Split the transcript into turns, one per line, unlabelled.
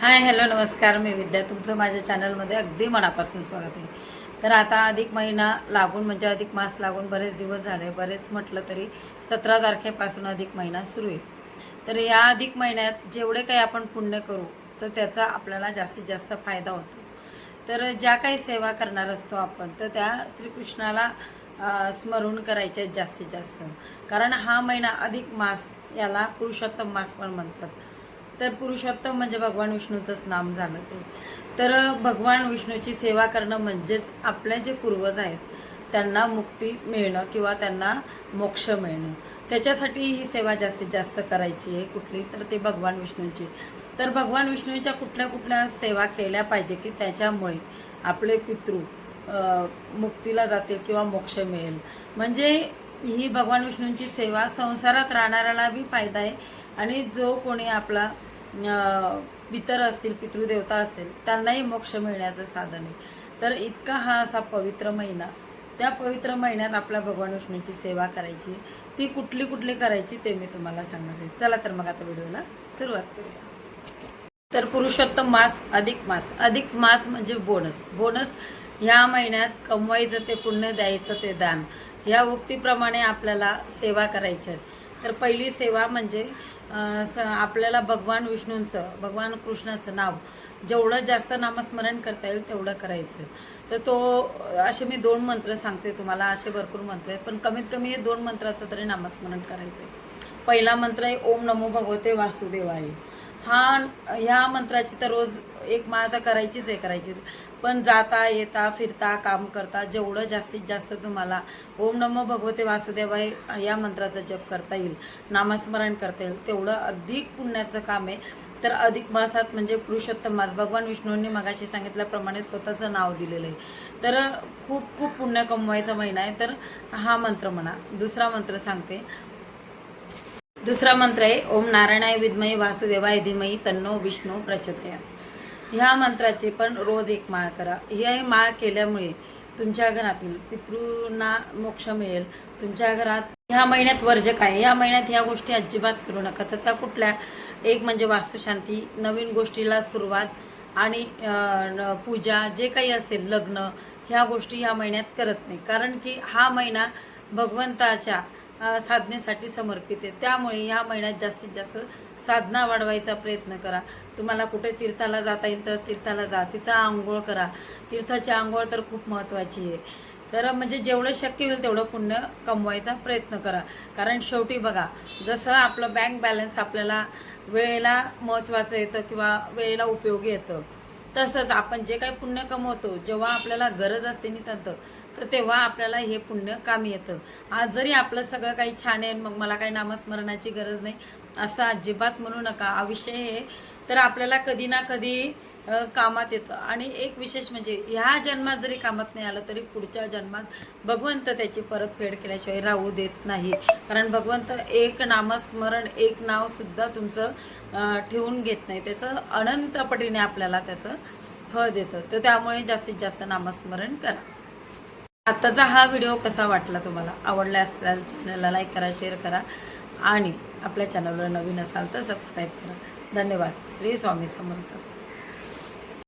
Hi hello नमस्कार, मी विद्या. तुमचं माझ्या चॅनलमध्ये अगदी मनापासून स्वागत आहे. तर आता अधिक महिना लागून म्हणजे अधिक मास लागून बरेच दिवस झाले, बरेच म्हटलं तरी 17 तारखेपासून अधिक महिना सुरू आहे. तर या अधिक महिन्यात जेवढे काही आपण पुण्य करू तर त्याचा आपल्याला जास्तीत जास्त फायदा होतो. तर ज्या काही सेवा करणार असतो आपण तर त्या श्रीकृष्णाला स्मरून करायच्या जास्तीत जास्त. कारण हा महिना अधिक मास याला पुरुषोत्तम मास पण म्हणतात. तर पुरुषोत्तम म्हणजे भगवान विष्णूचंच नाम झालं ते. तर भगवान विष्णूची सेवा करणं म्हणजेच आपले जे पूर्वज आहेत त्यांना मुक्ती मिळणं किंवा त्यांना मोक्ष मिळणं. त्याच्यासाठी ही सेवा जास्तीत जास्त करायची आहे कुठली तर ते भगवान विष्णूंची. तर भगवान विष्णूच्या कुठल्या कुठल्या सेवा केल्या पाहिजे की त्याच्यामुळे आपले पितृ मुक्तीला जातील किंवा मोक्ष मिळेल. म्हणजे ही भगवान विष्णूंची सेवा संसारात राहणाऱ्याला बी फायदा आहे आणि जो कोणी आपला पितर असतील, पितृदेवता असतील त्यांनाही मोक्ष मिळण्याचं साधन आहे. तर इतका हा असा पवित्र महिना, त्या पवित्र महिन्यात आपल्या भगवान विष्णूंची सेवा करायची. ती कुठली कुठली करायची ते मी तुम्हाला सांगणार आहे. चला तर मग आता व्हिडिओला सुरुवात करूया. तर पुरुषोत्तम मास, अधिक मास म्हणजे बोनस. ह्या महिन्यात कमवायचं ते पुण्य, द्यायचं ते दान, ह्या उक्तीप्रमाणे आपल्याला सेवा करायची आहेत. तर पहिली सेवा म्हणजे आपल्याला भगवान विष्णूंचं, भगवान कृष्णाचं नाव जेवढं जास्त नामस्मरण करता येईल तेवढं करायचं. तर तो असे मी 2 मंत्र सांगते तुम्हाला, असे भरपूर मंत्र आहेत पण कमीत कमी हे 2 मंत्राचं तरी नामस्मरण करायचं आहे. पहिला मंत्र आहे ओम नमो भगवते वासुदेवाय. ह्या मंत्राची तर रोज एक माळ तर करायचीच. पण जाता येता फिरता काम करता जेवढं जास्तीत जास्त तुम्हाला ओम नमो भगवते वासुदेवाय या मंत्राचा जप करता येईल, नामस्मरण करता येईल तेवढं अधिक पुण्याचं काम आहे. तर अधिक मासात म्हणजे पुरुषोत्तम मास, भगवान विष्णूंनी मगाशी सांगितल्याप्रमाणे स्वतःचं नाव दिलेलं आहे. तर खूप खूप पुण्य कमवायचा महिना आहे. तर हा मंत्र म्हणा. दुसरा मंत्र आहे ओम नारायणाय विद्महे वासुदेवाय धीमहि तन्नो विष्णू प्रचोदयात. ह्या मंत्राची पण रोज एक माळ करा. ही माळ केल्यामुळे तुमच्या घरातील पितृंना मोक्ष मिळेल. तुमच्या घरात ह्या महिन्यात वर्ज काय, ह्या महिन्यात ह्या गोष्टी अजिबात करू नका. तर त्या कुठल्या, एक म्हणजे वास्तुशांती, नवीन गोष्टीला सुरुवात आणि पूजा जे काही असेल, लग्न, ह्या गोष्टी ह्या महिन्यात करत नाही. कारण की हा महिना भगवंताच्या साधनेसाठी समर्पित आहे. त्यामुळे ह्या महिन्यात जास्तीत जास्त साधना वाढवायचा प्रयत्न करा. तुम्हाला कुठे तीर्थाला जाता येईल तर तीर्थाला जा, तिथं आंघोळ करा. तीर्थाची आंघोळ तर खूप महत्त्वाची आहे. तर म्हणजे जेवढं शक्य होईल तेवढं पुण्य कमवायचा प्रयत्न करा. कारण शेवटी बघा, जसं आपलं बँक बॅलन्स आपल्याला वेळेला महत्त्वाचं येतं किंवा वेळेला उपयोगी येतं, तसंच आपण जे काही पुण्य कमवतो जेव्हा आपल्याला गरज असते नितांत, तर तेव्हा आपल्याला हे पुण्य कामी येतं. आज जरी आपलं सगळं काही छान आहे मग मला काही नामस्मरणाची गरज नाही असं अजिबात म्हणू नका. आयुष्य हे तर आपल्याला कधी ना कधी कामात येतं. आणि एक विशेष म्हणजे ह्या जन्मात जरी कामात नाही आलं तरी पुढच्या जन्मात भगवंत त्याची परतफेड केल्याशिवाय राहू देत नाही. कारण भगवंत एक नामस्मरण, एक नावसुद्धा तुमचं ठेवून घेत नाही. त्याचं अनंत पटीने आपल्याला त्याचं फळ देतं. तर त्यामुळे जास्तीत जास्त नामस्मरण करा. आताचा हा व्हिडिओ कसा वाटला तुम्हाला? आवडला असेल चॅनलला लाईक करा, शेअर करा आणि आपल्या चॅनलवर नवीन असाल तर सबस्क्राईब करा. धन्यवाद. श्री स्वामी समर्थ.